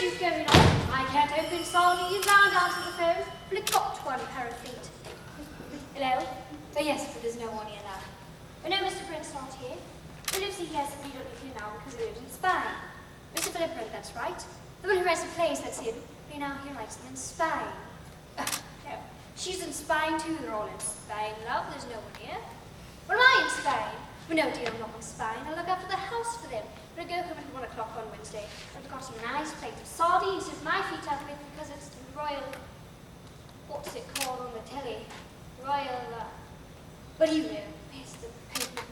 mischief going on? I can't open sardines and answer the phone. Well, it got one pair of feet. Hello? Oh, yes, but there's no one here now. Oh, no, Mr. Frayn's not here. He lives here, yes, and we don't live here now because he lives in Spain. Mr. Philip Brent, that's right. The one who writes the plays, that's him. But now he writes them in Spain. No, she's in Spain too. They're all in Spain, love. There's no one here. Well, am I in Spain? Well, no, dear, I'm not in Spain. I look after the house for them. But I go home at 1 o'clock on Wednesday. I've got a nice plate of sardines with my feet up with because it's the royal... What's it called on the telly? Royal... Well, you know, it's the paper.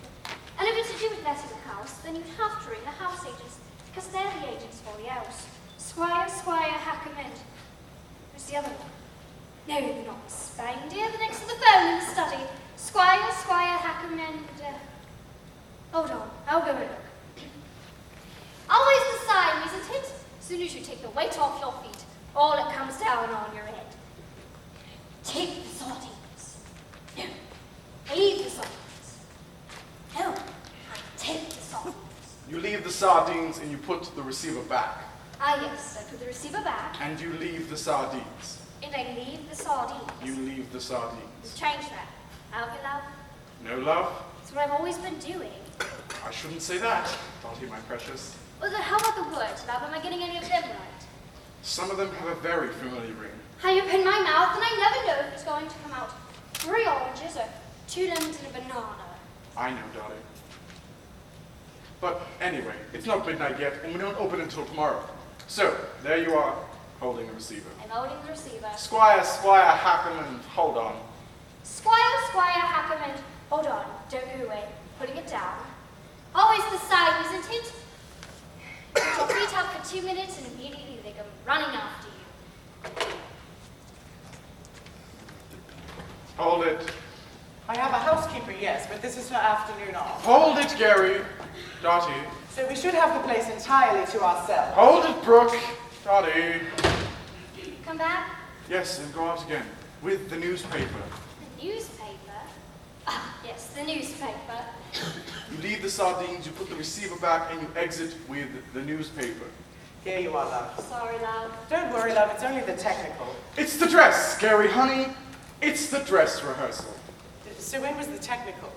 And if it's to do with letting the house, then you'd have to ring the house agents, because they're the agents for the house. Squire Hackerman. Who's the other one? No, they're not in Spain, dear. They're next to the phone in the study. Squire Hackerman. Hold on, I'll go and look. Always the same, isn't it? As soon as you take the weight off your feet, all it comes down on your head. Take the sardines. No. Leave the sardines. No, I take the sardines. You leave the sardines and you put the receiver back. Ah, yes, I put the receiver back. And you leave the sardines. And I leave the sardines. You leave the sardines. Let's change that. Have you, love? No love? That's what I've always been doing. I shouldn't say that, Dottie, my precious. Well, then how about the words, love? Am I getting any of them right? Some of them have a very familiar ring. I open my mouth and I never know if it's going to come out 3 oranges or 2 lemons and a banana. I know, Dottie. But anyway, it's not midnight yet, and we don't open until tomorrow. So, there you are, holding the receiver. I'm holding the receiver. Squire Hackerman, hold on. Squire Hackerman, hold on, don't go away. Putting it down. Always the same, isn't it? Put your feet up for 2 minutes and immediately they come running after you. Hold it. I have a housekeeper, yes, but this is her afternoon off. Hold it, Gary. Dottie. So we should have the place entirely to ourselves. Hold it, Brooke. Dottie. Come back. Yes, and go out again. With the newspaper. The newspaper? Ah, yes, the newspaper. You leave the sardines, you put the receiver back, and you exit with the newspaper. Here you are, love. Sorry, love. Don't worry, love, it's only the technical. It's the dress, Gary, honey. It's the dress rehearsal. So when was the technical?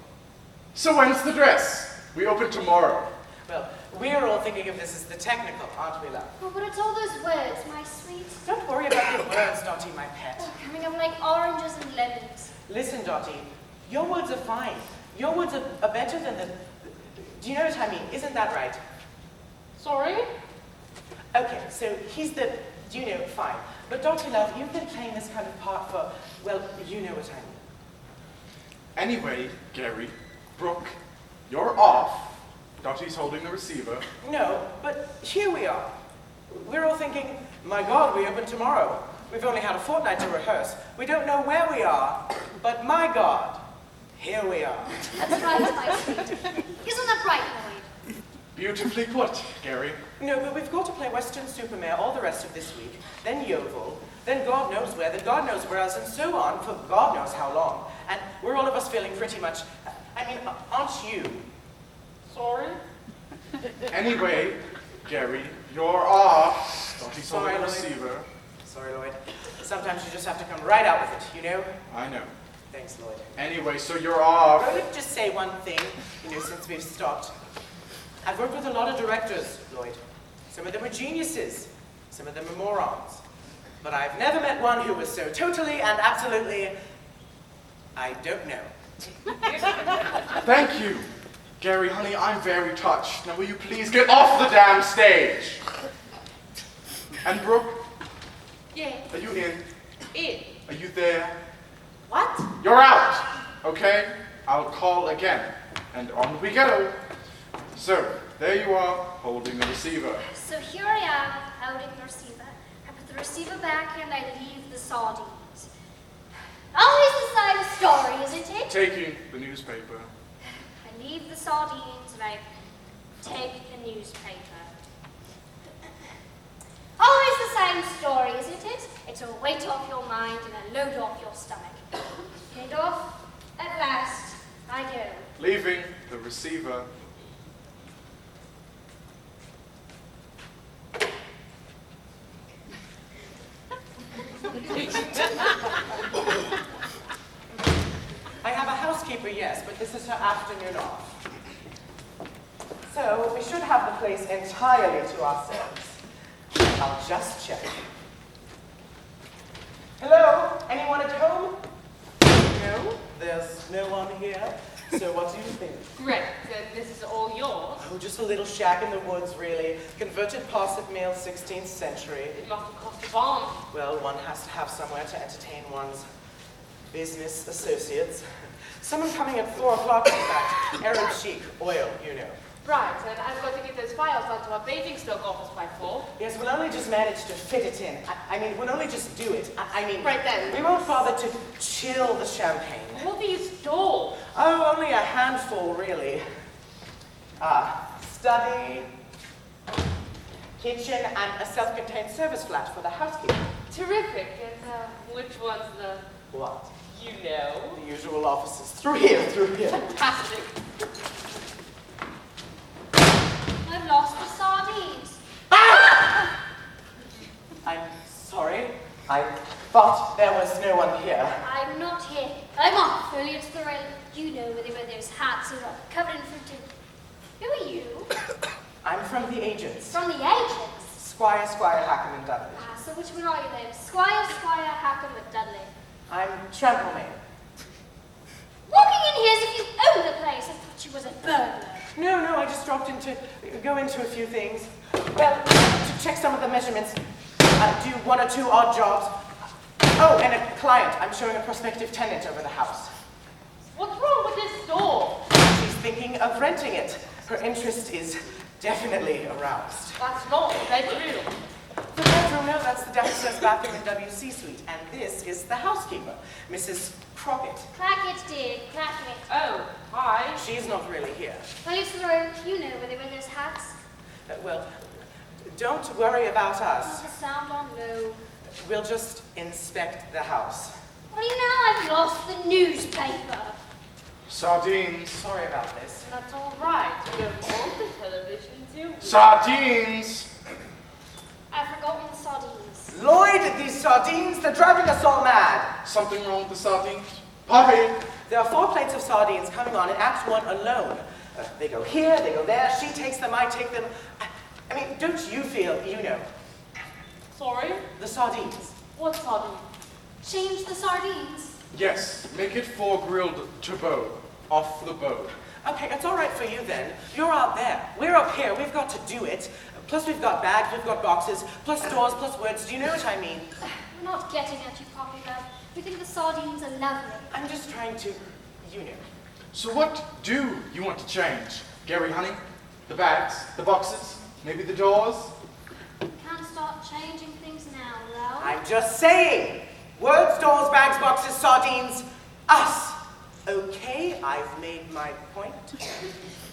So when's the dress? We open tomorrow. Well, we're all thinking of this as the technical, aren't we, love? Oh, but it's all those words, my sweet. Don't worry about your words, Dottie, my pet. Oh, coming up like oranges and lemons. Listen, Dottie, your words are fine. Your words are better than the... Do you know what I mean? Isn't that right? Sorry? Okay, so he's the... Do you know? Fine. But Dottie, love, you've been playing this kind of part for... Well, you know what I mean. Anyway, Gary, Brooke, you're off. Dottie's holding the receiver. No, but here we are. We're all thinking, my God, we open tomorrow. We've only had a fortnight to rehearse. We don't know where we are, but my God, here we are. That's right, my sweet. Isn't that right, Lloyd? Beautifully put, Gary. No, but we've got to play Western Supermare all the rest of this week, then Yeovil, then God knows where, then God knows where else, and so on for God knows how long. And we're all of us feeling pretty much, I mean, aren't you? Sorry? Anyway, Gary, you're off. Dottie's Sorry, holding the Lloyd. receiver. Sorry, Lloyd. Sometimes you just have to come right out with it, you know? I know. Thanks, Lloyd. Anyway, so you're off. Let me just say one thing, since we've stopped. I've worked with a lot of directors, Lloyd. Some of them are geniuses. Some of them are morons. But I've never met one who was so totally and absolutely... I don't know. Thank you. Gary, honey, I'm very touched. Now will you please get off the damn stage? And Brooke? Yeah. Are you in? In. Are you there? What? You're out, okay? I'll call again. And on we go. So, there you are, holding the receiver. So here I am, holding the receiver. I put the receiver back and I leave the sardines. Always the same story, isn't it? Taking the newspaper. I leave the sardines and I take the newspaper. Always the same story, isn't it? It's a weight off your mind and a load off your stomach. And off, at last, I go. Leaving the receiver. This is her afternoon off. So we should have the place entirely to ourselves. I'll just check. Hello? Anyone at home? No? There's no one here? So what do you think? Great, then this is all yours. Oh, just a little shack in the woods, really. Converted posset mill, 16th century. It must have cost a bomb. Well, one has to have somewhere to entertain one's business associates. Someone coming at 4 o'clock, in fact. Arab chic, oil, you know. Right, and I've got to get those files onto our Basingstoke office by 4. Yes, we'll only just manage to fit it in. I mean, we'll only just do it. I mean, Right then. we won't bother to chill the champagne. What do you store? Oh, only a handful, really. Study, kitchen, and a self-contained service flat for the housekeeper. Terrific, and which one's the, What? you know? The usual offices. Through here, through here. Fantastic. I've lost the sardines. I'm sorry. I thought there was no one here. I'm not here. I'm off. Earlier to the rail. You know where they wear those hats and are covered in fruit. Who are you? I'm from the agents. From the agents. Squire, Hackham, and Dudley. Ah, so which one are you then? Squire, Hackham, and Dudley. I'm Trampleman. Walking in here as if you owned the place. I thought you was a burglar. No, I just dropped in to go into a few things. Well, to check some of the measurements, do 1 or 2 odd jobs. Oh, and a client. I'm showing a prospective tenant over the house. What's wrong with this store? She's thinking of renting it. Her interest is definitely aroused. That's not the bedroom. The bedroom, no, that's the downstairs bathroom in WC suite. And this is the housekeeper, Mrs. Crockett. Clackett, dear. Clackett. Oh, hi. She's not really here. Earlier to the rail. You know where they wear those hats. Well, don't worry about us. The sound on low. We'll just inspect the house. What do you know? I've lost the newspaper. Sardines. Sorry about this. That's all right. We don't want the television, do we? Sardines! I've forgotten the sardines. Lloyd, these sardines, they're driving us all mad. Something wrong with the sardines? Poppy! There are 4 plates of sardines coming on in Act 1 alone. They go here, they go there, she takes them, I take them. I mean, don't you feel, you know, Sorry? the sardines? What's sardine? Change the sardines. Yes, make it 4 grilled to bow. Off the bow. Okay, it's all right for you then. You're out there. We're up here. We've got to do it. Plus we've got bags, we've got boxes, plus doors, plus words. Do you know what I mean? We're not getting at you, Poppy Love. We think the sardines are lovely. I'm just trying to, you know. So what do you want to change? Gary, honey? The bags? The boxes? Maybe the doors? Can't start changing things now, Lowell. I'm just saying. Words, doors, bags, boxes, sardines, us. Okay, I've made my point.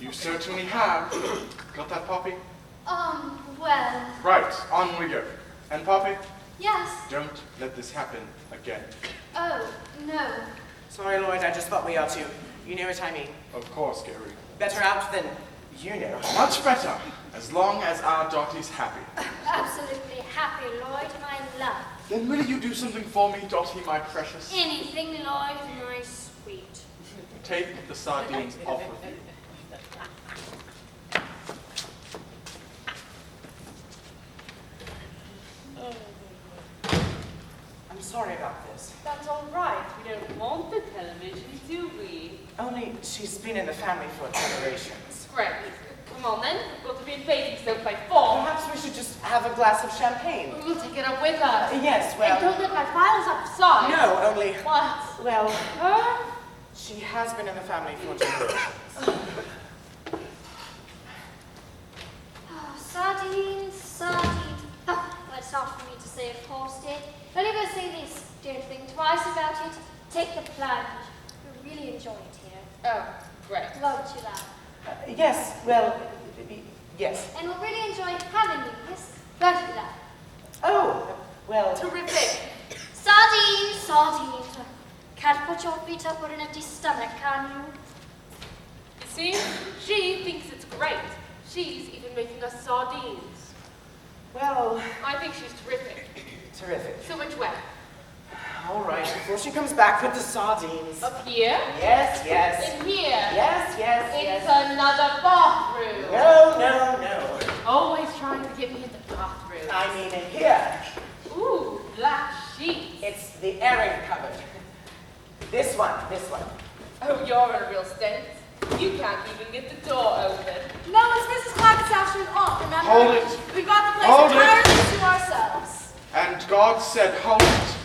You certainly have. Got that, Poppy? Well, Right, on we go. And Poppy, yes. don't let this happen again. Oh, no. Sorry, Lloyd, I just thought we ought to. You know what I mean. Of course, Gary. Better out than you know. Much better, as long as our Dottie's happy. Absolutely happy, Lloyd, my love. Then will you do something for me, Dottie, my precious? Anything, Lloyd, my sweet. Take the sardines off of you. I'm sorry about this. That's all right. We don't want the television, do we? Only she's been in the family for generations. Great. Come on then. We've got to be in Basingstoke by 4. Perhaps we should just have a glass of champagne. We'll take it up with us. Yes, And well... don't let my files outside. No, only... What? Well, Huh? she has been in the family for generations. Oh, sardines, sardines. Oh, well, it's not for me to say, of course, dear. Don't ever say this, don't think twice about it. Take the plunge. We really enjoy it here. Oh, great. Love to that. Yes, well, yes. And we'll really enjoy having you, yes? Won't we, love? Oh, well... Terrific. Sardines, sardines. Can't put your feet up on an empty stomach, can you? See? She thinks it's great. She's even making us sardines. Well, I think she's terrific. terrific. So which way? All right, before she comes back with the sardines. Up here? Yes, yes. In here? Yes, yes, It's yes. another bathroom. No, no, no. Always trying to get me in the bathroom. I mean in here. Ooh, black sheets. It's the airing cupboard. This one, this one. Oh, you're in a real stench. You can't even get the door open. No, it's Mrs. Clackett's after an aunt, remember? Hold it. We've got the place Hold it. entirely to ourselves. And God said, hold it.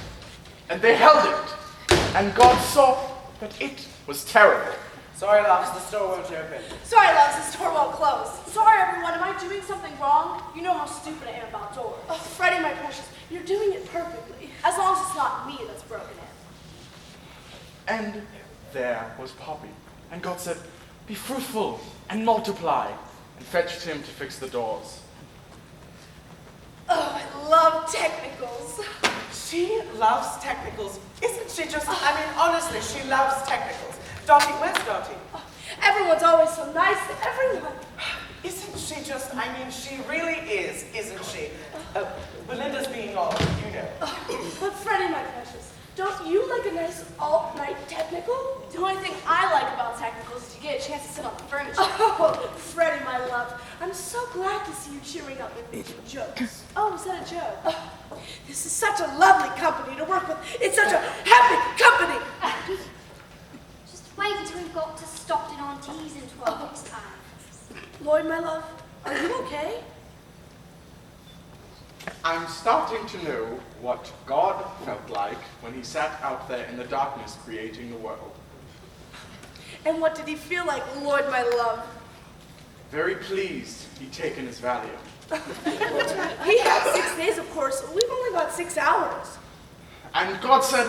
And they held it. And God saw that it was terrible. Sorry, loves, the store won't open. Sorry, loves, the store won't close. Sorry, everyone, am I doing something wrong? You know how stupid I am about doors. Oh, Freddie, my precious, you're doing it perfectly. As long as it's not me that's broken it. And there was Poppy. And God said, be fruitful and multiply. And fetched him to fix the doors. Oh, I love technicals. She loves technicals. Isn't she just, I mean, honestly, she loves technicals. Dottie, where's Dottie? Oh, everyone's always so nice to everyone. Isn't she just, I mean, she really is, isn't she? Belinda's being all, you know. Oh, but Freddie, my precious, don't you like a nice alt-night technical? The only thing I like about technicals is you get a chance to sit on the furniture. Oh, Freddie, my love, I'm so glad to see you cheering up with these jokes. Oh, is that a joke? Oh, this is such a lovely company to work with. It's such a happy company. Just wait until we've got to Stockton on Tees in 12 weeks' time. Lloyd, my love, are you okay? I'm starting to know what God felt like when he sat out there in the darkness creating the world. And what did he feel like, Lloyd, my love? Very pleased he'd taken his Valium. He had 6 days, of course. We've only got 6 hours. And God said,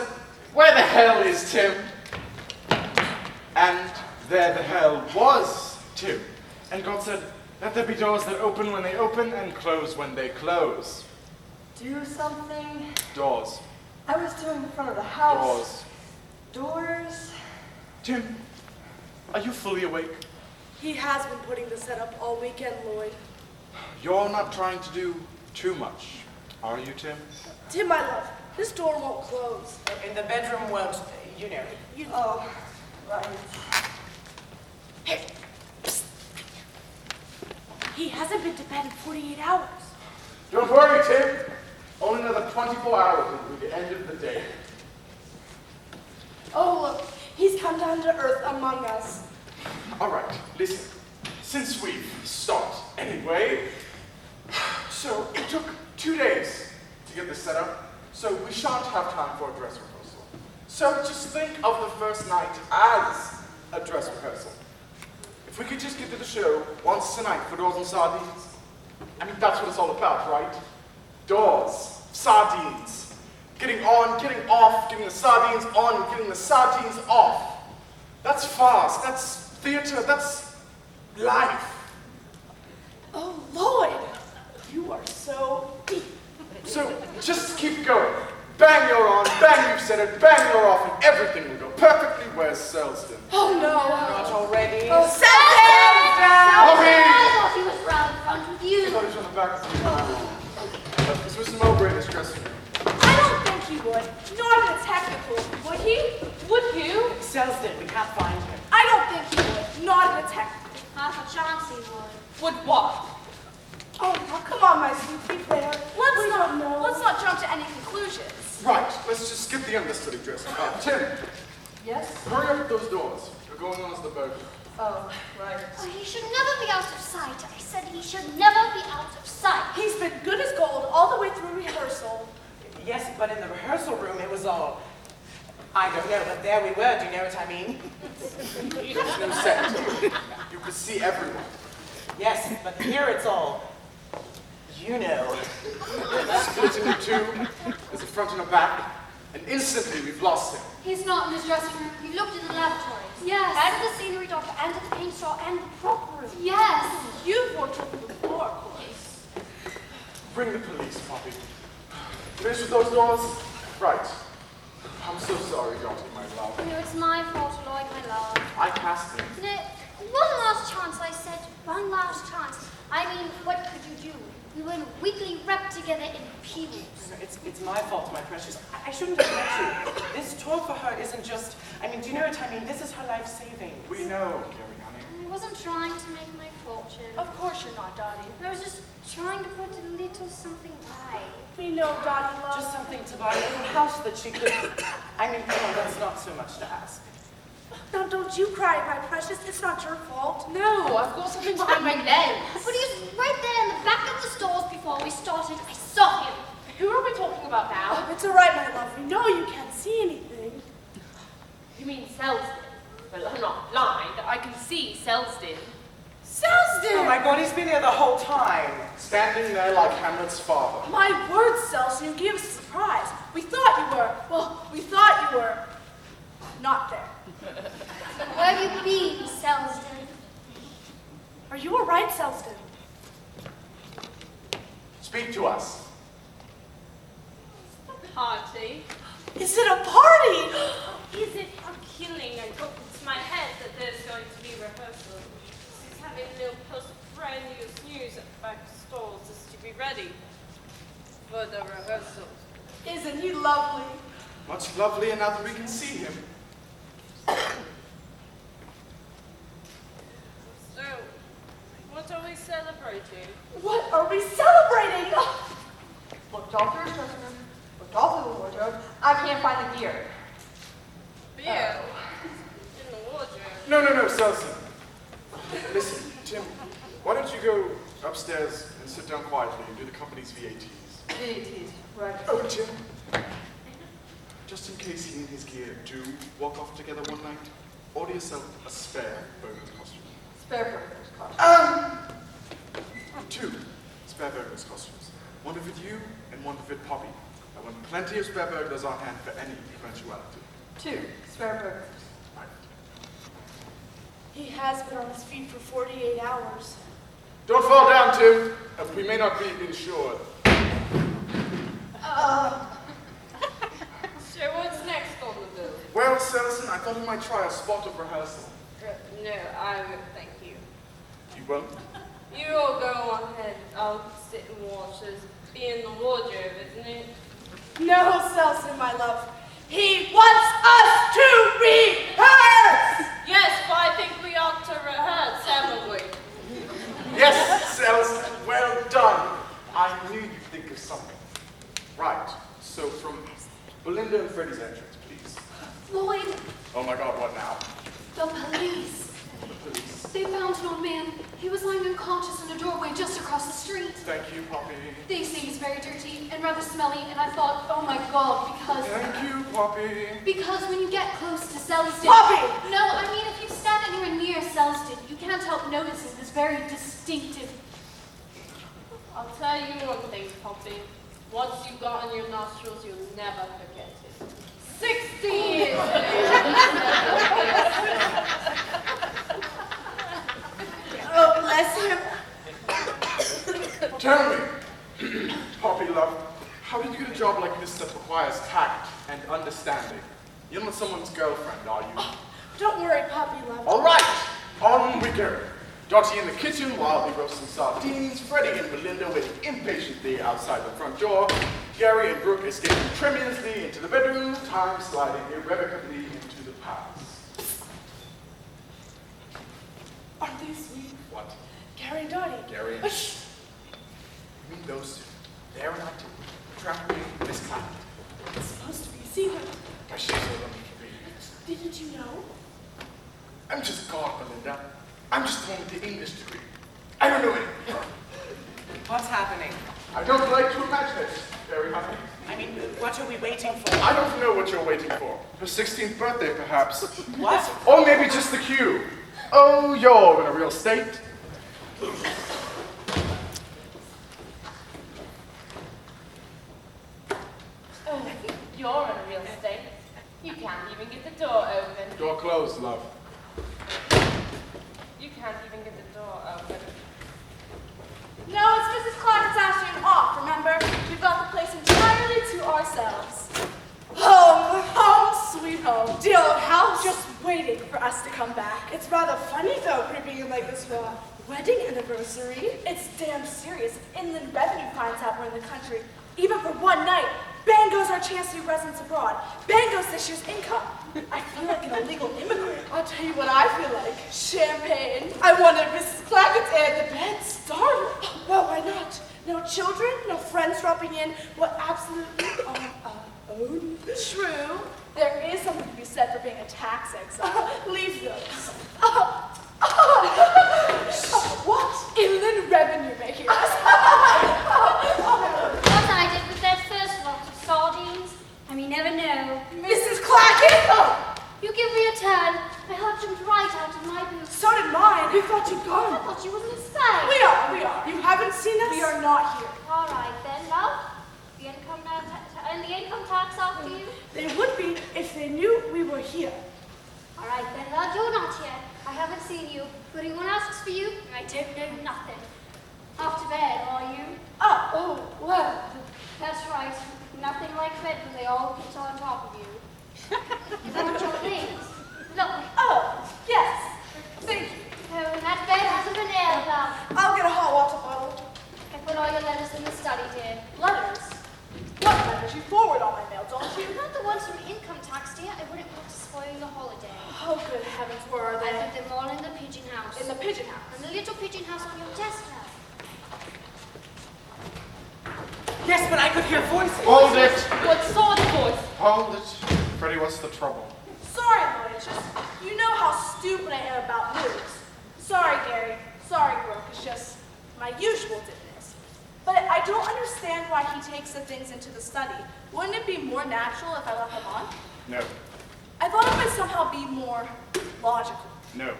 where the hell is Tim? And there the hell was Tim. And God said, let there be doors that open when they open and close when they close. Do something. Doors. I was doing in front of the house. Doors. Doors. Tim, are you fully awake? He has been putting the setup all weekend, Lloyd. You're not trying to do too much, are you, Tim? Tim, my love, this door won't close. And the bedroom won't, you know. Oh, right. Hey, psst. He hasn't been to bed in 48 hours. Don't worry, Tim. Only another 24 hours will be the end of the day. Oh, look, he's come down to earth among us. All right, listen. Since we've stopped anyway, so it took 2 days to get this set up, so we shan't have time for a dress rehearsal. So just think of the first night as a dress rehearsal. If we could just get to the show once a night for doors and sardines, I mean, that's what it's all about, right? Doors, sardines, getting on, getting off, getting the sardines on, getting the sardines off. That's farce, that's theater, that's life. Oh, Lloyd, you are so deep. So just keep going. Bang, you're on, bang, you've said it, bang, you're off, and everything will go perfectly. Where's Selston? Oh, no. Not already. Oh, Bobby! I thought he was round front with I you. thought he was on the back of the This was Mowbray in his dressing room. I don't think he would. Not in a technical. Would he? Would you? Selston, we can't find him. I don't think he would. Not in a technical. Half a chance he would. Would what? Oh, now come on, my sweet Claire. Let's not jump to any conclusions. Right, let's just skip the understudy dressing. Tim, Yes? hurry up with those doors. They're going on as the burger. Oh, right. Oh, he should never be out of sight. I said he should never be out of sight. He's been good as gold all the way through rehearsal. Yes, but in the rehearsal room, it was all, I don't know, but there we were, do you know what I mean? There's no set. You could see everyone. Yes, but here it's all, you know. Split into two. There's a front and a back. And instantly we've lost him. He's not in his dressing room. He looked in the lavatories. Yes. And the scenery doctor, and the paint straw, and the prop room. Yes. You've worked with him before, of course. Bring the police, Poppy. Finish with those doors? Right. I'm so sorry, Dottie, my love. No, it's my fault, Lloyd, my love. I cast him. No, one last chance, I said. One last chance. I mean, what could you do? We were weekly rep together in Peebles. It's my fault, my precious. I shouldn't have met you. This tour for her isn't just, I mean, do you know what I mean? This is her life savings. We know, Gary, honey. I wasn't trying to make my fortune. Of course you're not, Dottie. I was just trying to put a little something by. We know, Dottie, love. Just something to buy a little house that she could, I mean, come on, that's not so much to ask. Now, don't you cry, my precious. It's not your fault. No, I've got something behind my legs. But he was right there in the back of the stalls before we started. I saw him. Who are we talking about now? It's all right, my love. We know you can't see anything. You mean Selsdon? Well, I'm not blind. I can see Selsdon. Selsdon! Oh my God, he's been here the whole time. Standing there like Hamlet's father. My word, Selsdon, you gave us a surprise. We thought you were, well, we thought you were not there. Where have you been, Selsdon? Are you all right, Selsdon? Speak to us. Party? Is it a party? Is it a killing? I got into my head that there's going to be rehearsal. She's having a little post-brand news at the back stalls just to be ready for the rehearsal. Isn't he lovely? Much lovelier now that we can see him. So, what are we celebrating? What are we celebrating? Looked all through his dressing room, looked all through the wardrobe. I can't find the gear. Beer? In the wardrobe? No, Selson. Listen, Tim, why don't you go upstairs and sit down quietly and do the company's VATs? VATs, right. Oh, Tim. Just in case he and his gear do walk off together one night, order yourself a spare burglar's costume. Spare burglar's costume. 2 spare burglar's costumes. One to fit you and one to fit Poppy. I want plenty of spare burglars on hand for any eventuality. 2 spare burglars. Right. He has been on his feet for 48 hours. Don't fall down, Tim. We may not be insured. So what's next on the bill? Well, Selson, I thought we might try a spot of rehearsal. No, I would thank you. You won't? You all go ahead. I'll sit and watch us. Be in the wardrobe, isn't it? No, Selsdon, my love. He wants us to rehearse! Yes, but I think we ought to rehearse, haven't we? Yes, Selson, well done. I knew you'd think of something. Right, so from Belinda and Freddie's entrance, please. Lloyd, Oh my God, what now? the police. The police. They found an old man. He was lying unconscious in a doorway just across the street. Thank you, Poppy. They say he's very dirty and rather smelly, and I thought, oh my God, Thank you, Poppy. because when you get close to Selsdon... Poppy! No, I mean, if you stand anywhere near Selsdon, you can't help noticing this very distinctive... I'll tell you one thing, Poppy. Once you've got in your nostrils, you'll never forget it. 60 years! Oh, bless him. Tell me, Poppy love, how did you get a job like this that requires tact and understanding? You're not someone's girlfriend, are you? Don't worry, Poppy, love. All right, on we go. Dottie in the kitchen wildly roasting sardines, Freddie and Belinda waiting impatiently outside the front door, Gary and Brooke escaping tremulously into the bedroom, time sliding irrevocably into the past. Aren't they sweet? What? Gary and Dottie. Gary and... Oh, shh. You mean those two? They're an actor. Trapping Miss Cloud. It's supposed to be a secret. I should have them to be. Didn't you know? I'm just God, Belinda. I'm just the one with the English degree. I don't know anything. What's happening? I don't like to imagine it, very happy. I mean, what are we waiting for? I don't know what you're waiting for. Her 16th birthday, perhaps. What? Or maybe just the cue. Oh, you're in a real state. Oh, you're in a real state. You can't even get the door open. Door closed, love. You can't even get the door open. No, it's Mrs. Clark's Ashton off, remember? We've got the place entirely to ourselves. Home, home, sweet home. Dear old house. Just waiting for us to come back. It's rather funny, though, creeping in like this. wedding anniversary? It's damn serious. If Inland Revenue finds out we're in the country, even for one night, bang goes our chance to be residents abroad. Bang goes this year's income. I feel like an illegal immigrant. I'll tell you what I feel like. Champagne. I wanted Mrs. Clackett's and the bed started. Well, why not? No children, no friends dropping in. We're absolutely on our own. True. There is something to be said for being a tax exile. Leave those. What? Inland Revenue may hear us. What I did with that first lot of sardines, and we never know. Mrs. Clackett! You give me a turn. My heart jumped right out of my boots. So did mine. We thought you'd I gone. thought you wasn't in Spain. We are. You haven't seen us? We are not here. All right then, love. The income tax after you. They would be if they knew we were here. All right then, love. You're not here. I haven't seen you. But anyone asks for you, I don't know nothing. Off to bed, are you? Oh, well. That's right. Nothing like bed when they all get on top of you. Is that what your things? Look. Oh, yes. Thank you. Oh, and that bed hasn't been aired, love. I'll get a hot water bottle. I put all your letters in the study, dear. Letters? What letters? You forward all my mail, don't you? Not the ones from income tax, dear. I wouldn't want to spoil your holiday. Oh, good heavens, where are I they? put them all in the pigeon house. In the pigeon house. And the little pigeon house on your desk, love. Yes, but I could hear voices. Hold it! What sort of voice? Hold it. Freddie, what's the trouble? Sorry, Lloyd. It's just, you know how stupid I am about news. Sorry, Gary. Sorry, Brooke. It's just my usual dimness. But I don't understand why he takes the things into the study. Wouldn't it be more natural if I left them on? No. I thought it would somehow be more logical. No.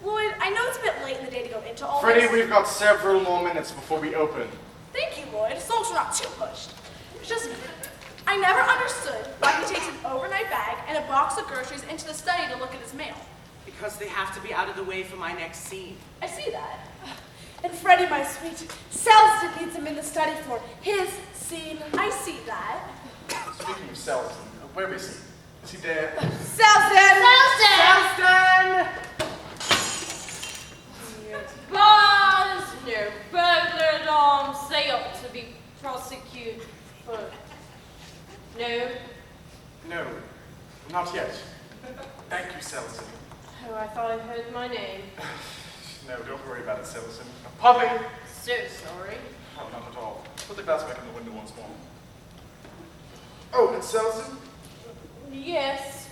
Lloyd, I know it's a bit late in the day to go into all Freddie, this. we've got several more minutes before we open. Thank you, Lloyd, as long as we're not too pushed. It's just, I never understood why he takes an overnight bag and a box of groceries into the study to look at his mail. Because they have to be out of the way for my next scene. I see that. And Freddie, my sweet, Selston needs him in the study for his scene. I see that. Speaking of Selson, where is he? Is he there? Selston! Selston! Bars, no burglar alarms, they ought to be prosecuted for... No? No, not yet. Thank you, Selson. Oh, I thought I heard my name. No, don't worry about it, Selson. Puppy! So sorry. Oh, not at all. Put the glass back in the window once more. Oh, and Selson? Yes.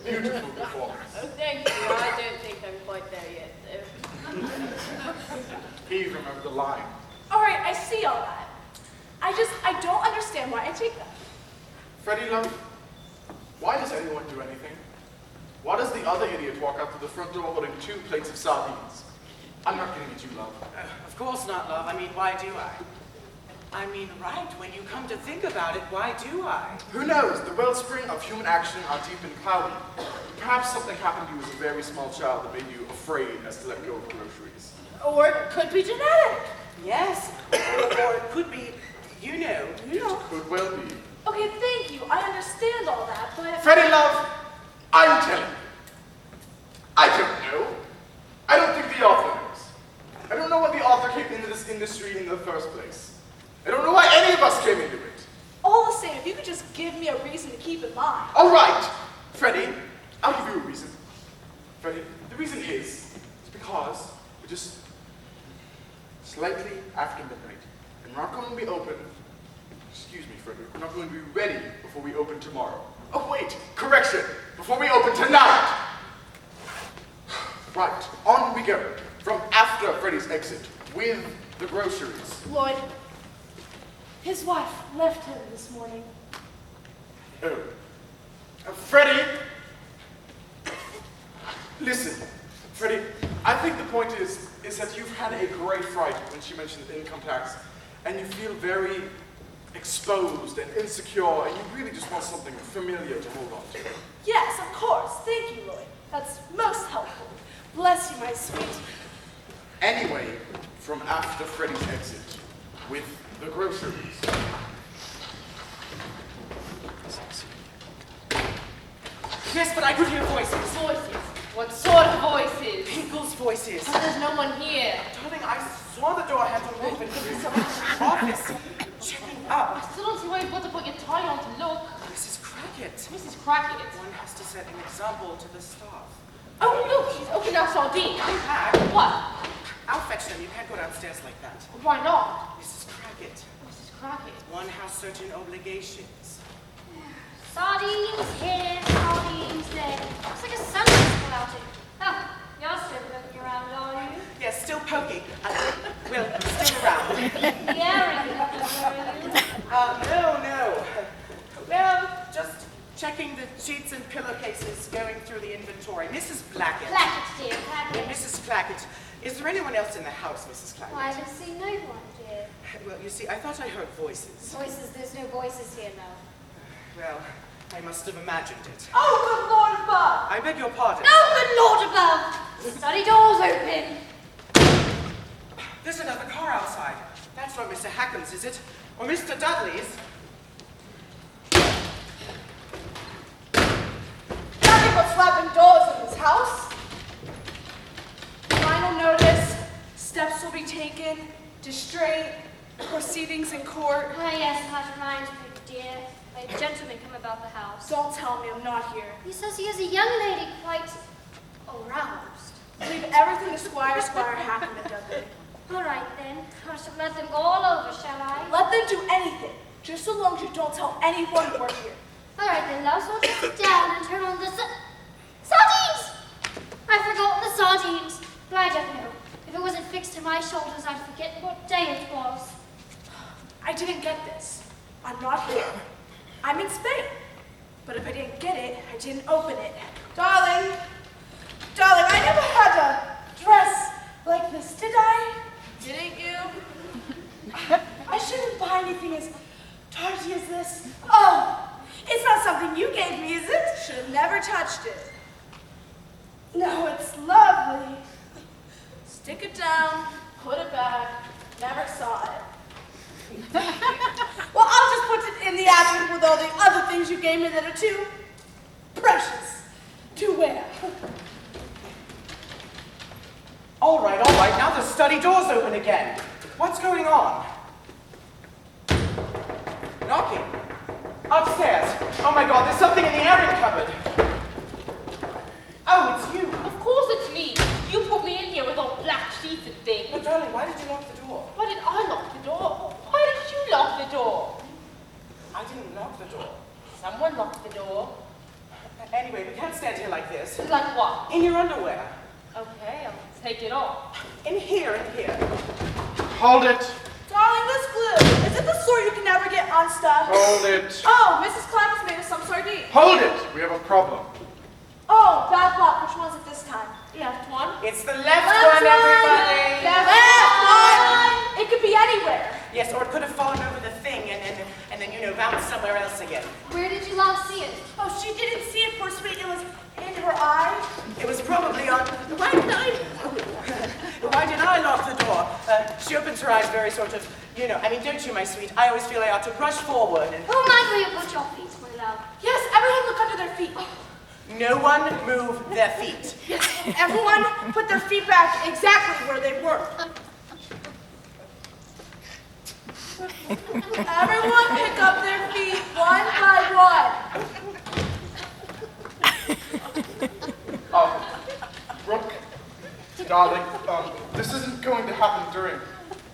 Beautiful performance. Oh, thank you. I don't think I'm quite there yet, though. He remembered the line. All right, I see all that. I don't understand why I take that. Freddie, love, why does anyone do anything? Why does the other idiot walk out to the front door holding 2 plates of sardines? I'm not getting at you, love. Of course not, love. I mean, why do I? I mean, right, when you come to think about it, why do I? Who knows? The wellspring of human action are deep and cloudy. Perhaps something happened to you as a very small child that made you afraid as to let go of groceries. Or it could be genetic. Yes, or it could be, you know. It could well be. Okay, thank you. I understand all that, but... Freddie, love, I'm telling you. I don't know. I don't think the author knows. I don't know why the author came into this industry in the first place. I don't know why any of us came into it. All the same, if you could just give me a reason to keep in mind. All right, Freddie, I'll give you a reason. Freddie, the reason is because we're just slightly after midnight, and we're not going to be open. Excuse me, Freddie. We're not going to be ready before we open tomorrow. Oh wait, correction. Before we open tonight. Right, on we go. From after Freddie's exit with the groceries. Lloyd, his wife left him this morning. Oh. Freddie! Listen, Freddie, I think the point is that you've had a great fright when she mentioned income tax, and you feel very exposed and insecure, and you really just want something familiar to hold on to. Yes, of course. Thank you, Lloyd. That's most helpful. Bless you, my sweet. Anyway, from after Freddie's exit with the groceries. Yes, but I could hear voices. Voices. What sort of voices? People's voices. But there's no one here. Darling, I saw the door handle open. Someone's in the office. Checking up. I still don't see why you've got to put your tie on to look. Mrs. Crackett. Mrs. Crackett. One has to set an example to the staff. Oh, look, she's opened our sardine. Pat, What? I'll fetch them. You can't go downstairs like that. Why not? Mrs. Crackett. Mrs. Crackett. One has certain obligations. Sardines here, sardines there. Looks like a sunrise cloudy. Oh, you're still looking around, are you? Yes, still poking. Well, still around. Yeah, really. No. Well, just checking the sheets and pillowcases, going through the inventory. Mrs. Blackett. Blackett, dear, Yeah, Blackett. Mrs. Clackett. Is there anyone else in the house, Mrs. Clackett? Why, I haven't seen no one, dear. Well, you see, I thought I heard voices. Voices, there's no voices here now. Well, I must have imagined it. Oh, good Lord above! I beg your pardon. No, good Lord above! The study door's open. There's another car outside. That's not Mr. Hackham's, is it? Or Mr. Dudley's? Nothing but slapping doors in this house. Final notice. Steps will be taken. Distraint. Proceedings in court. Ah, yes, that reminds me, dear. A gentleman come about the house. Don't tell me I'm not here. He says he is a young lady quite aroused. Leave everything to Squire Hackham and Dudley. All right, then. I shall let them go all over, shall I? Let them do anything, just so long as you don't tell anyone we're here. All right, then, love, so I'll just sit down and turn on the sardines! I forgot the sardines. But I don't know. If it wasn't fixed to my shoulders, I'd forget what day it was. I didn't get this. I'm not here. I'm in Spain. But if I didn't get it, I didn't open it. Darling, I never had a dress like this, did I? Didn't you? I shouldn't buy anything as tarty as this. Oh, it's not something you gave me, is it? Should have never touched it. No, it's lovely. Stick it down, put it back, never saw it. Well, I'll just put it in the attic with all the other things you gave me that are too precious to wear. All right, now the study door's open again. What's going on? Knocking. Upstairs. Oh my God, there's something in the airing cupboard. Oh, it's you. Of course it's me. You put me in here with all black sheets and things. No, darling, why did you lock the door? Why did I lock the door? Why did you lock the door? I didn't lock the door. Someone locked the door. Anyway, we can't stand here like this. Like what? In your underwear. Okay, I'll take it off. In here. Hold it. Darling, this glue, is it the sort you can never get unstuck? Hold it. Oh, Mrs. Clark has made us some sardine. Hold it. We have a problem. Oh, bad luck. Which one's it this time? Left one. It's the left one, everybody. Left one! It could be anywhere. Yes, or it could have fallen over the thing and then, bounced somewhere else again. Where did you last see it? Oh, she didn't see it, poor sweet. It was in her eye. It was probably on... Why did I lock the door? She opens her eyes very sort of, don't you, my sweet? I always feel I ought to rush forward and... Oh, mind where you put your feet, my love. Yes, everyone look under their feet. No one move their feet. Yes, everyone put their feet back exactly where they were. Everyone pick up their feet one by one. Brooke, darling, this isn't going to happen during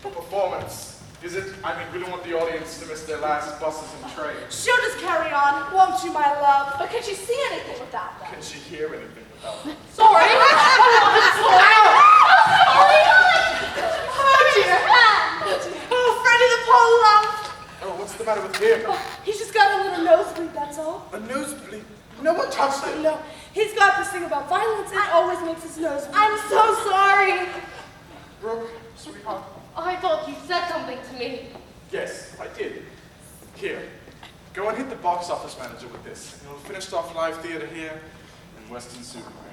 the performance, is it? I mean, we don't want the audience to miss their last buses and trains. She'll just carry on, won't you, my love? But can she see anything without them? Can she hear anything without them? Sorry. Oh, Freddie the pole lump. Oh, what's the matter with him? He's just got a little nosebleed, that's all. A nosebleed? No one touched it. No, he's got this thing about violence. It always makes his nose bleed. I'm so sorry. Brooke, sweetheart. I thought you said something to me. Yes, I did. Here, go and hit the box office manager with this. And we'll finish off live theater here in Western Superman.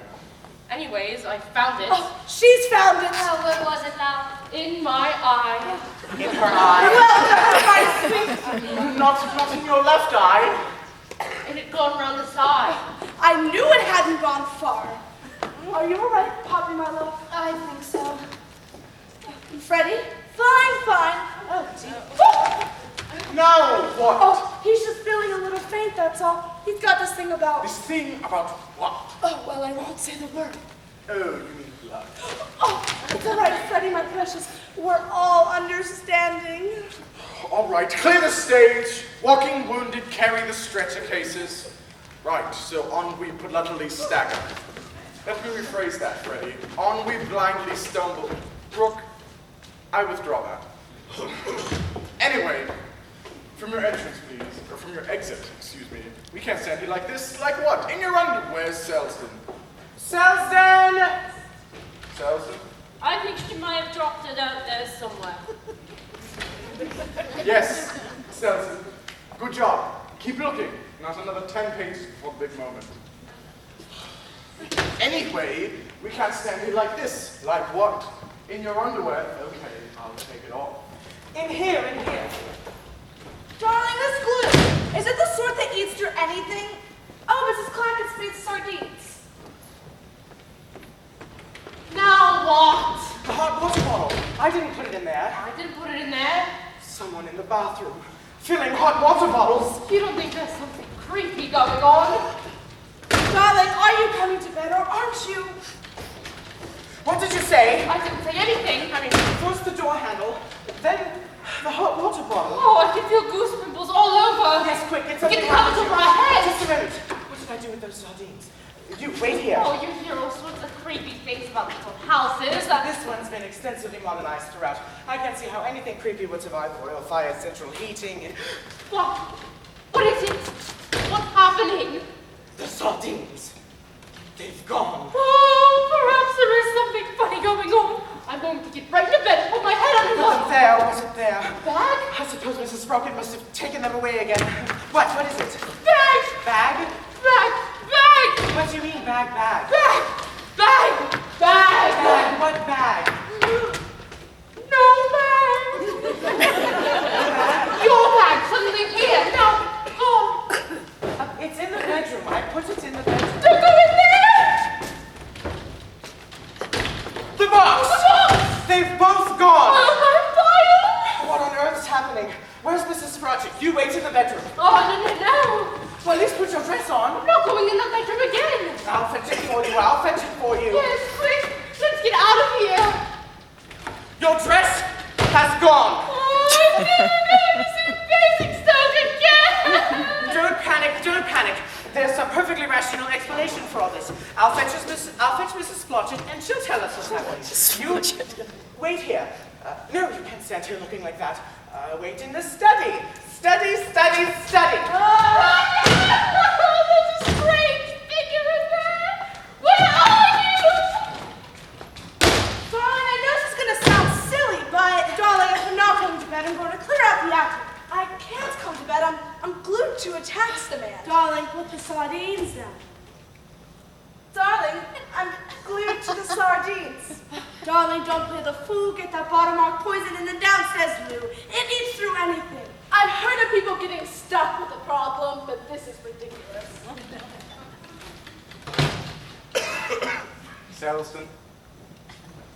Anyways, I found it. Oh, she's found it. Oh, where was it now? In my eye. In her eye. Well, Not in your left eye. It had gone round the side. I knew it hadn't gone far. Are you all right, Poppy, my love? I think so. Freddie? Fine. Oh, gee. Now what? Oh, he's just feeling a little faint, that's all. He's got this thing about... This thing about what? Oh, well, I won't say the word. Oh, you mean blood. Oh, it's all right, Freddie, my precious. We're all understanding. All right, clear the stage. Walking wounded, carry the stretcher cases. Right, so on we politely stagger. Let me rephrase that, Freddie. On we blindly stumble. Brooke, I withdraw that. Anyway, from your entrance, please. Or from your exit, excuse me. We can't stand here like this. Like what? In your underwear, Selsden. Selsden! Selsden? I think she might have dropped it out there somewhere. Yes, Selsden. Good job. Keep looking. Not another 10 pages before the big moment. Anyway, we can't stand here like this. Like what? In your underwear? Okay, I'll take it off. In here. Darling, this glue, is it the sort that eats through anything? Oh, Mrs. Clackett's made sardines. Now what? The hot water bottle. I didn't put it in there. I didn't put it in there. Someone in the bathroom filling hot water bottles. You don't think there's something creepy going on? Darling, are you coming to bed or aren't you? What did you say? I didn't say anything. I mean, first the door handle, then the hot water bottle. Oh, I can feel goose pimples all over. Yes, quick, it's Get the covers over our heads. Just a minute. What did I do with those sardines? You wait here. Oh, you hear all sorts of creepy things about little houses. This one's been extensively modernized throughout. I can't see how anything creepy would survive oil fire, central heating, and What is it? What's happening? the sardines. They've gone. Oh, perhaps there is something funny going on. I'm going to get right into bed and put my head under the Was it there? bag. I suppose Mrs. Sprocket must have taken them away again. What is it? Bag. Bag? Bag. What do you mean, bag? Bag. Bag. What bag? No bag. Your bag suddenly here. Now, go. It's in the bedroom. I put it in the bedroom. Don't go in there. The box! They've both gone! Oh, my What on earth's happening? Where's Mrs. Sprocket? You wait in the bedroom. file. Oh, no. Well, at least put your dress on. I'm not going in the bedroom again. I'll fetch it for you. Yes, quick. Let's get out of here. Your dress has gone. Oh, I'm basic stuff again. Don't panic. There's a perfectly rational explanation for all this. I'll fetch Mrs. Splotchet, and she'll tell us what's happening. You wait here. No, you can't stand here looking like that. Wait in the study. Study. Oh, there's a strange figure in there. Where are you? Darling, I know this is going to sound silly, but darling, if I'm not coming to bed, I'm going to clear out the attic. I can't come to bed. I'm glued to a tax demand. Darling, put the sardines down. Darling, I'm glued to the sardines. Darling, don't play the fool. Get that bottom mark poison in the downstairs glue. It eats through anything. I've heard of people getting stuck with a problem, but this is ridiculous. Selsden.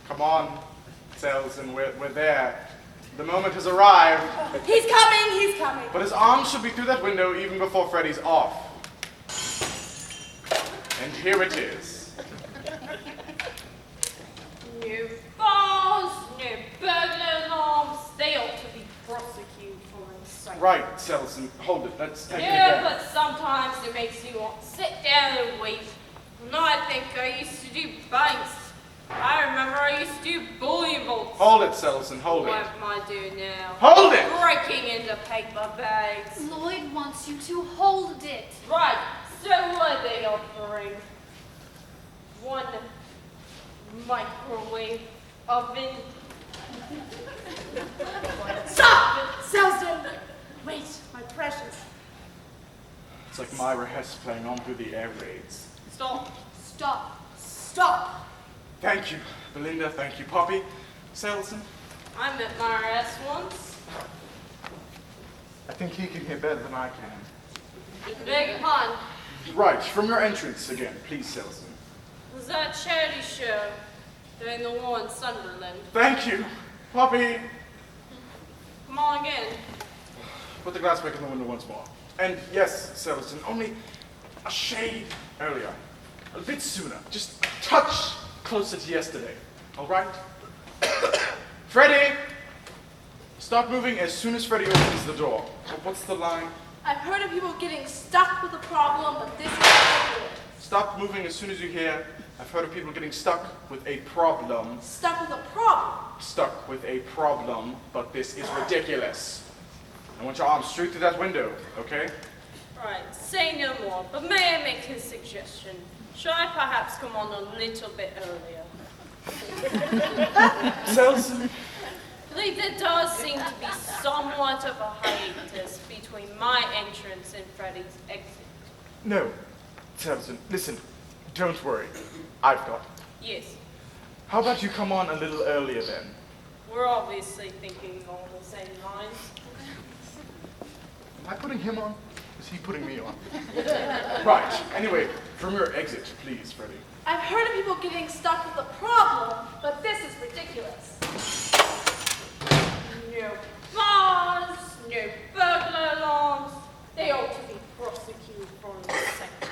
Come on, Selsden, we're there. The moment has arrived. He's coming. But his arms should be through that window even before Freddy's off. And here it is. No bars, no burglar alarms. They ought to be prosecuted for incitement. Right, Selsden, hold it. Let's take it Yeah, again. but sometimes it makes you want to sit down and wait. And I think I used to do banks. I remember I used to do bullion vaults. Hold it, Selsden, hold What it. am I doing now? Hold it! Breaking into paper bags. Lloyd wants you to hold it. Right, so what are they offering? One microwave oven. Stop! Selsden! Wait, my precious. It's like Myra Hess playing on through the air raids. Stop! Thank you, Belinda. Thank you, Poppy. Selsden. I met my ass once. I think he can hear better than I can. Big pun. Right, from your entrance again, please, Selsden. Was that a charity show during the war in Sunderland? Thank you, Poppy. Come on again. Put the glass back in the window once more. And yes, Celestin, only a shade earlier. A bit sooner. Just a touch closer to yesterday. All right? Freddie! Start moving as soon as Freddie opens the door. What's the line? I've heard of people getting stuck with a problem, but this is ridiculous. Stop moving as soon as you hear. I've heard of people getting stuck with a problem. Stuck with a problem? Stuck with a problem, but this is ridiculous. I want your arm straight through that window, okay? Right, say no more, but may I make a suggestion? Shall I perhaps come on a little bit earlier? Celestin? I think there does seem to be somewhat of a hiatus between my entrance and Freddie's exit. No, Celestin, listen, don't worry. I've got it. Yes, How about you come on a little earlier then? we're obviously thinking along the same lines. Am I putting him on? Is he putting me on? Right, anyway, from your exit, please, Freddie. I've heard of people getting stuck with a problem, but this is ridiculous. No bars, no burglar alarms. They ought to be prosecuted for second.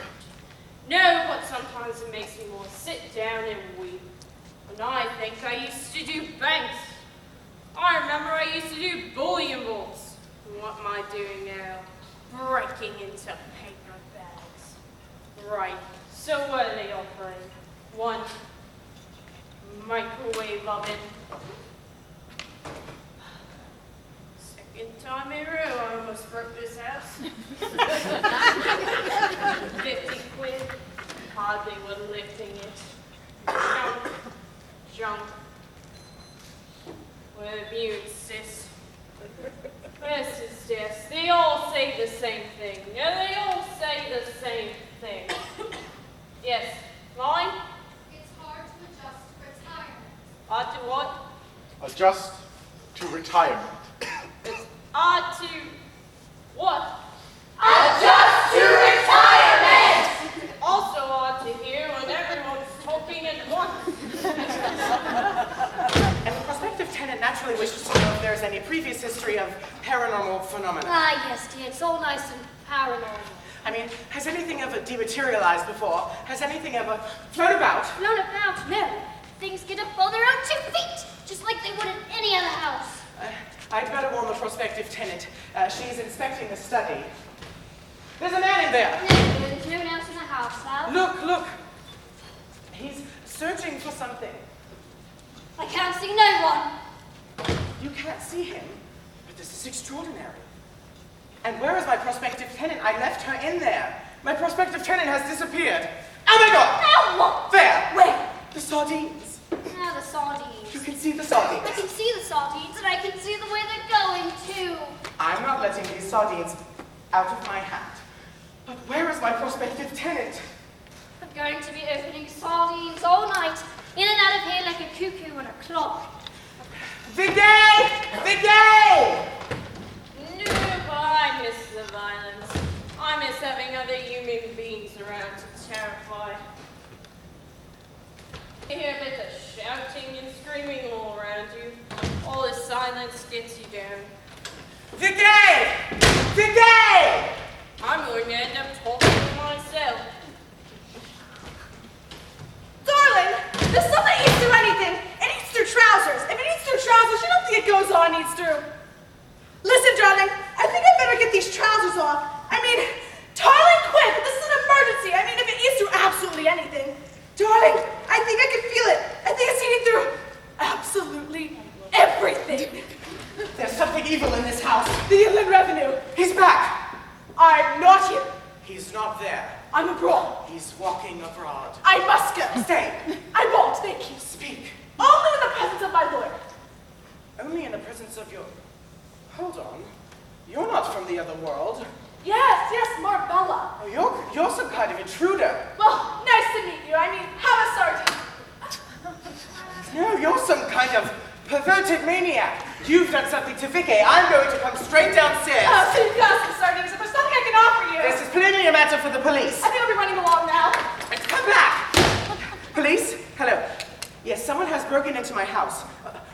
No, but sometimes it makes me want to sit down and weep. And I think I used to do banks. I remember I used to do bullion balls. And what am I doing now? Breaking into paper bags. Right, so what are they offering? One microwave oven. Second time in a row, I almost broke this house. 50 quid, hardly worth lifting it. Junk. Whatever you insist. Yes, yes, they all say the same thing. No, they all say the same thing. Yes, line? It's hard to adjust to retirement. Hard to what? Adjust to retirement. It's hard to what? Adjust to retirement! Also hard to hear when everyone's talking at once. And the prospective tenant naturally wishes to know if there is any previous history of paranormal phenomena. Ah, yes, dear, it's all nice and paranormal. I mean, has anything ever dematerialized before? Has anything ever flown about? Flown about, no. Things get up on their own 2 feet, just like they would in any other house. I'd better warn the prospective tenant. She's inspecting the study. There's a man in there. No, there's no one else in the house, Al. Look, look. He's searching for something. I can't see no one. You can't see him, but this is extraordinary. And where is my prospective tenant? I left her in there. My prospective tenant has disappeared. Oh my God! Now what? There! Where? The sardines. Ah, the sardines. You can see the I sardines. can see the sardines, and I can see the way they're going, too. I'm not letting these sardines out of my hat. But where is my prospective tenant? I'm going to be opening sardines all night, in and out of here like a cuckoo on a clock. Vigay! Vigay! No, but I miss the violence. I miss having other human beings around to terrify. You hear a bit of shouting and screaming all around you. All this silence gets you down. Vigay! Vigay! I'm going to end up talking to myself. Darling, the stuff that eats through anything, it eats through trousers. If it eats through trousers, you don't think it goes on, eats through. Listen, darling, I think I better get these trousers off. I mean, darling, quick, this is an emergency. I mean, if it eats through absolutely anything. Darling, I think I can feel it. I think it's eating through absolutely everything. There's something evil in this house. The inland revenue. He's back. I'm not here. He's not there. I'm abroad. He's walking abroad. I must go. Stay. I won't, thank you. Speak. Only in the presence of my lawyer. Only in the presence of your... Hold on. You're not from the other world. Yes, yes, Marbella. Oh, you're some kind of intruder. Well, nice to meet you. I mean, have a sardine. No, you're some kind of perverted maniac. You've done something to Vicky. I'm going to come straight downstairs. So you've got some sardines. If there's something I can offer you. This is plainly a matter for the police. I think I'll be running along now. Come back. Police? Hello. Yes, someone has broken into my house.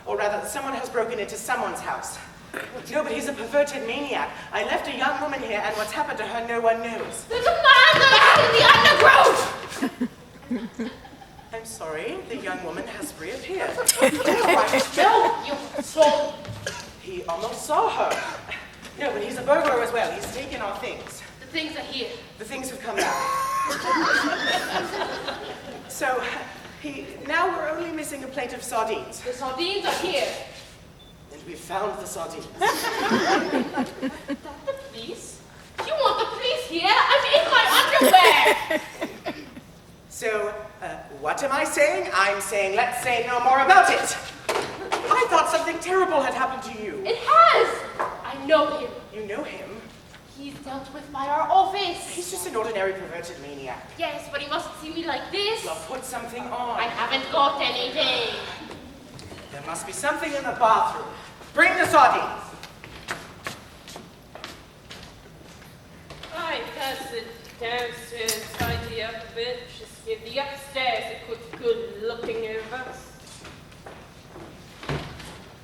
Or rather, someone has broken into someone's house. No, but he's a perverted maniac. I left a young woman here, and what's happened to her, no one knows. There's a man in the undergrowth! I'm sorry, the young woman has reappeared. No, you soul. He almost saw her. No, but he's a burglar as well. He's taken our things. The things are here. The things have come back. So, now we're only missing a plate of sardines. The sardines are here. And we found the sardines. The police? You want the police here? I'm in my underwear! So, what am I saying? I'm saying let's say no more about it. I thought something terrible had happened to you. It has! I know him. You know him? He's dealt with by our office. He's just an ordinary perverted maniac. Yes, but he mustn't see me like this. Well, put something on. I haven't got anything. There must be something in the bathroom. Bring the sardines. I pass it downstairs, tidy up a bit. Just give the upstairs a quick good looking over.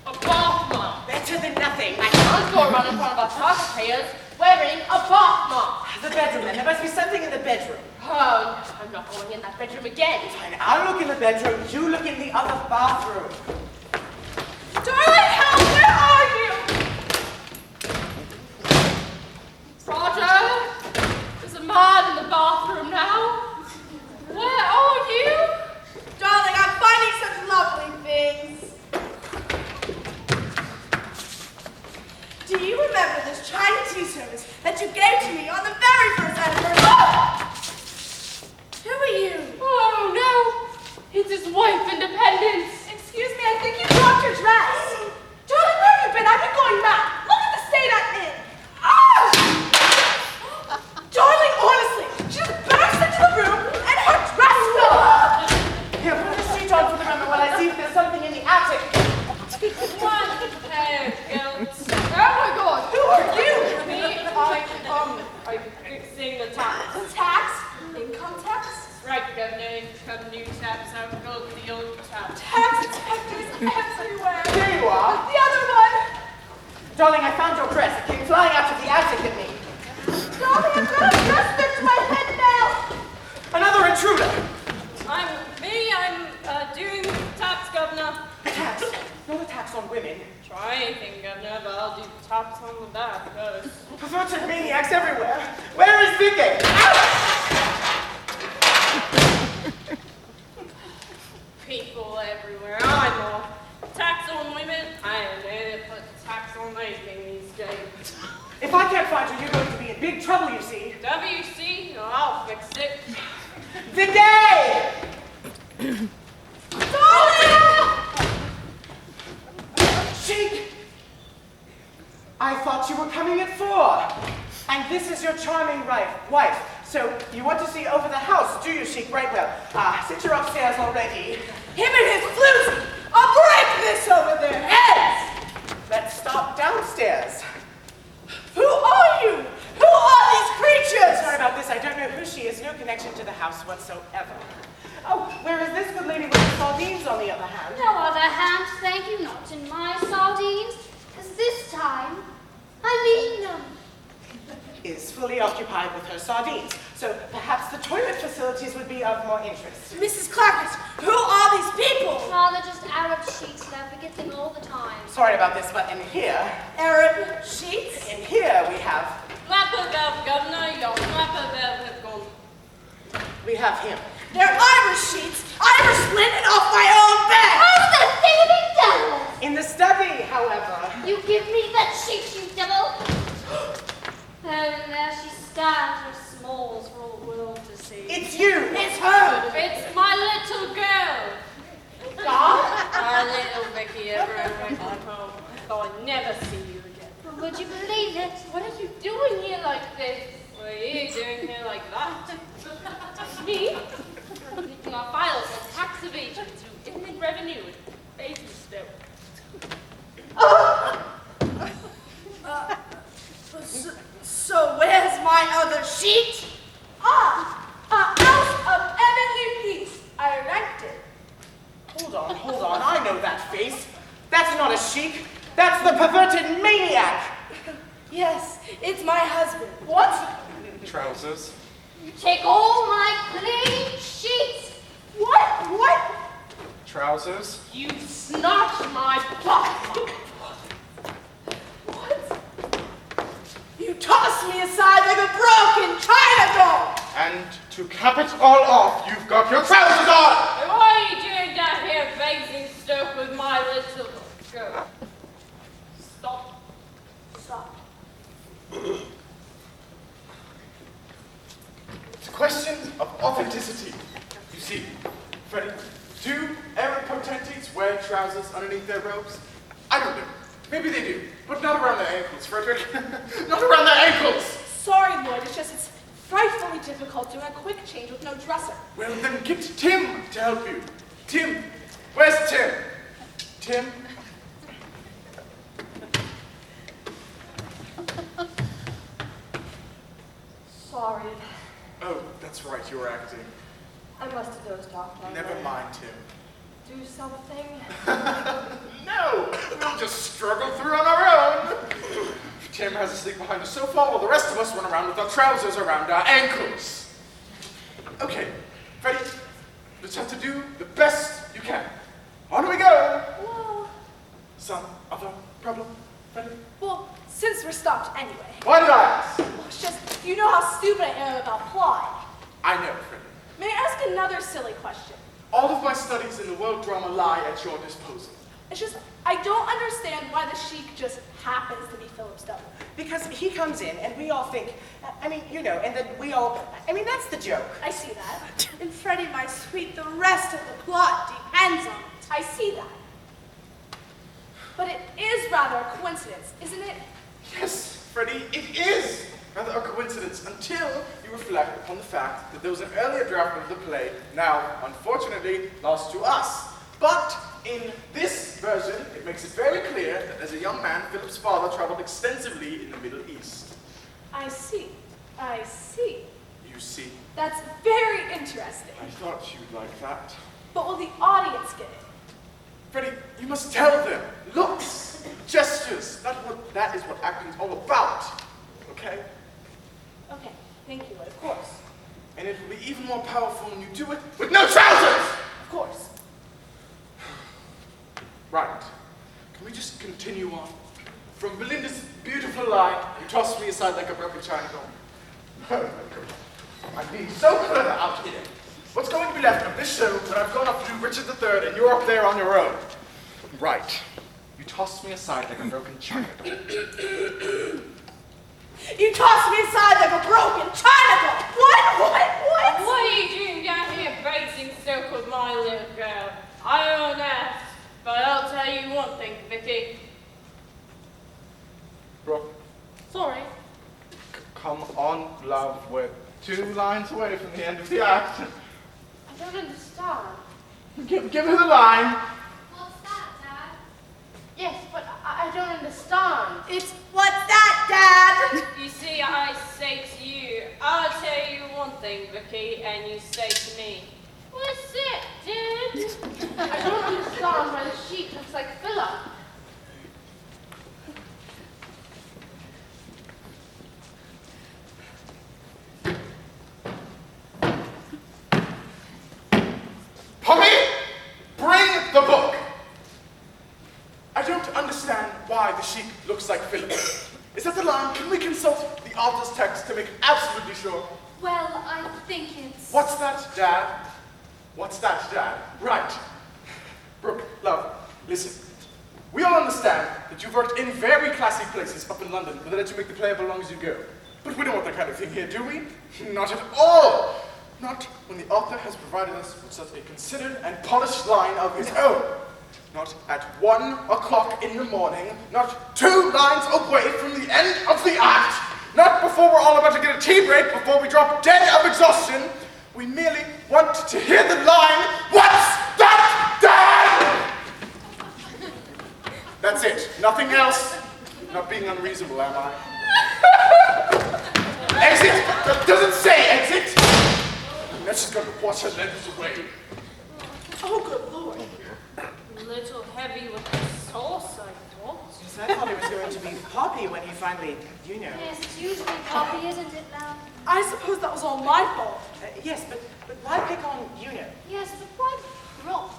A bath mop. Better than nothing. I can't go around in front of our taxpayers wearing a bath mop. The bedroom, then. There must be something in the bedroom. Oh, no, I'm not going in that bedroom again. Fine, I'll look in the bedroom. You look in the other bathroom. Darling, help! Where are you? Roger, there's a man in the bathroom now. Where are you? Darling, I'm finding such lovely things. Do you remember this China tea service that you gave to me on the very first anniversary? Who are you? Oh, no. It's his wife, Independence. Excuse me, I think you dropped your dress. Darling, where have you been? I've been going mad. Look at the state I'm in. Ah! Darling, honestly, she just burst into the room and her dress fell off. Here, put the sheet on for the moment while I see if there's something in the attic. Unprepared, girls. Oh my God, who are you? Me, I'm fixing the taps. The tax? Income tax? Right, Governor, come new taps out, go with the old taps. Tax inspectors everywhere. Here you are. The other one. Darling, I found your dress. It came flying out of the attic at me. Darling, I've got a dress stuck to my head now. Another intruder. I'm doing taps, Governor. Tax. Not a tax on women. Try anything, Governor, but I'll do taps on the back first. Perverted maniacs everywhere. Where is Vicky? People everywhere, I know. Tax on women, I ain't gonna put tax on anything these days. If I can't find her, you're going to be in big trouble, you see. WC, no, I'll fix it. The day! Darling! Sheik! I thought you were coming at 4. And this is your charming wife. So you want to see over the house, do you, Sheik? Right, well, since you're upstairs already, Him and his flute! I'll break this over their heads! let's stop downstairs. Who are you? Who are these creatures? Sorry about this, I don't know who she is. No connection to the house whatsoever. Oh, whereas this good lady with the sardines, on the other hand. No other hand, thank you, not in my sardines, because this time I'm eating them. Is fully occupied with her sardines. So perhaps the toilet facilities would be of more interest. Mrs. Clarkett, who are these people? Oh, they're just Arab sheiks and I forget them all the time. Sorry about this, but in here Sheets? we have Flapper valve, Governor, your flapper valve have gone. we have him. They're Irish sheets. Irish linen off my own bed. Oh, the thieving devil! In the study, however. You give me that sheet, you devil! And there she stands with smalls for all the world to see. It's you! It's her. It's my little girl. Our little Vicky ever went home. Thought I'd never see you again. But would you believe it? What are you doing here like this? What are you doing here like that? Me? Leaking our files on tax evasion through inland revenue and Basingstoke. So where's my other sheet? A house of heavenly peace. I rank That's not a chic. That's the perverted maniac. Yes, it's my husband. What? Trousers. You take all my clean sheets. What? Trousers. You snatched my butt. What? You tossed me aside like a broken china doll. And to cap it all off, you've got your trousers on! And what are you doing down here Basingstoke with my little girl? Stop. Stop. It's a question of authenticity. You see, Freddie, do Eripotentes wear trousers underneath their robes? I don't know. Maybe they do, but not around their ankles, Frederick. Not around their ankles! Sorry, Lloyd, it's frightfully difficult doing a quick change with no dresser. Well, then get Tim to help you. Tim, where's Tim? Tim? Sorry. Oh, that's right, you were acting. I must have dozed off. Never mind, Tim. Do something. No! We'll just struggle through on our own. Tim has to sleep behind the sofa while the rest of us run around with our trousers around our ankles. Okay, Freddie, let's have to do the best you can. On we go! Well, Some other problem, Freddie? well, since we're stopped anyway. Why did I ask? Well, it's just, you know how stupid I am about plot. I know, Freddie. May I ask another silly question? All of my studies in the world drama lie at your disposal. It's just, I don't understand why the Sheik just happens to be Philip's double. Because he comes in and we all think, I mean, you know, and then we all, I mean, that's the joke. I see that. And Freddie, my sweet, the rest of the plot depends on it. I see that. But it is rather a coincidence, isn't it? Yes, Freddie, it is rather a coincidence until you reflect upon the fact that there was an earlier draft of the play, now, unfortunately, lost to us. But in this version, it makes it very clear that as a young man, Philip's father traveled extensively in the Middle East. I see. I see. You see, That's very interesting. I thought you'd like that. But will the audience get it? Freddie, you must tell them. Looks, gestures, that is what acting is all about. Okay? Okay, thank you, of course. And it will be even more powerful when you do it with no trousers! Of course. Right. Can we just continue on? From Belinda's beautiful line, you tossed me aside like a broken china doll. I'm being so clever out here. What's going to be left of this show when I've gone off to do Richard III and you're up there on your own? Right. You tossed me aside like a broken china doll. You tossed me aside like a broken china doll. What? What are you doing down here Basingstoke with my little girl? I don't ask, but I'll tell you one thing, Vicky. Brooke, Sorry. come on, love. We're 2 lines away from the end of the act. I don't understand. Give her the line. What's that, Dad? Yes, but I don't understand. It's, what's that, Dad? You see, I say to you, I'll tell you one thing, Vicky, and you say to me, what's it, Dad? I don't understand why the sheep looks like Philip. Poppy, bring the book. I don't understand why the sheep looks like Philip. Is that the line? Can we consult the author's text to make absolutely sure? Well, I think it's... What's that, Dad? What's that, Dad? Right. Brooke, love, listen. We all understand that you've worked in very classy places up in London where they let you make the play up as long as you go. But we don't want that kind of thing here, do we? Not at all. Not when the author has provided us with such a considered and polished line of his own. Not at 1 o'clock in the morning, not 2 lines away from the end of the act, not before we're all about to get a tea break, before we drop dead of exhaustion. We merely want to hear the line, what's that, Dad? That's it. Nothing else. Not being unreasonable, am I? Exit! That doesn't say exit! Let's just go to wash her legs away. Oh, good Lord. A little heavy with the soul. I thought it was going to be Poppy when he finally, you know. Yes, it's usually Poppy, isn't it, now? I suppose that was all my fault. Yes, but why pick on Una? Yes, but why Brooke?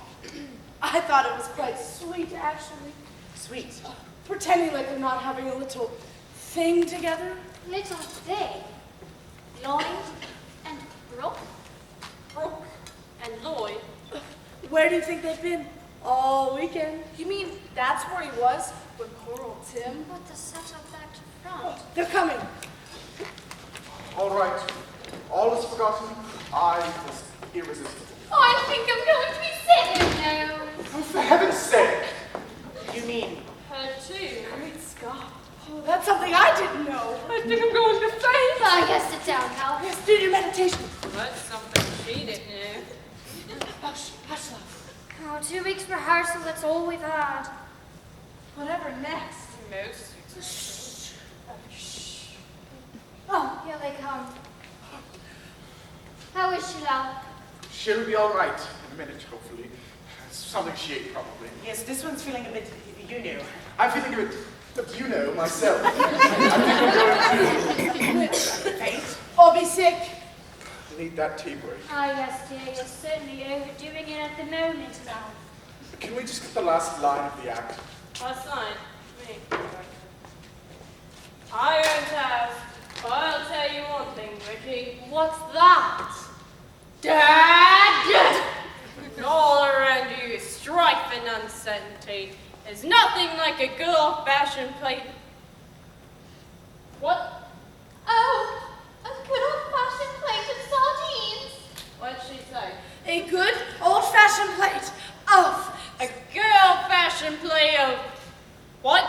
I thought it was quite sweet, actually. Sweet. Pretending like they're not having a little thing together. Little thing. Lloyd and Brooke? Brooke and Lloyd. Where do you think they've been? All weekend. You mean that's where he was when poor old Tim? Put the setup back to front. They're coming. All right. All is forgotten. I was irresistible. Oh, I think I'm going to be sick. No. Oh, for heaven's sake! You mean Her too. Great Scott. Oh, that's something I didn't know. I think I'm going to faint. I guess sit down, Cal. Yes, do your meditation. That's something she didn't know. Hush, hush, love. Oh, 2 weeks rehearsal, that's all we've had. Whatever next. Most. Oh, here they come. How is she, love? She'll be all right in a minute, hopefully. Something she ate, probably. yes, this one's feeling a bit, you know. I'm feeling a bit, you know, myself. I think I'm going to Faint. Or be sick. need that tea break. Ah, yes, dear, you're certainly overdoing it at the moment now. Can we just get the last line of the act? Last night, me. I won't ask, but I'll tell you one thing, Ricky. What's that? Dad! All around you is strife and uncertainty. There's nothing like a good old-fashioned plate. What? Oh, a good old-fashioned plate of sardines. What'd she say? A good old-fashioned plate of... A good old-fashioned plate of... What?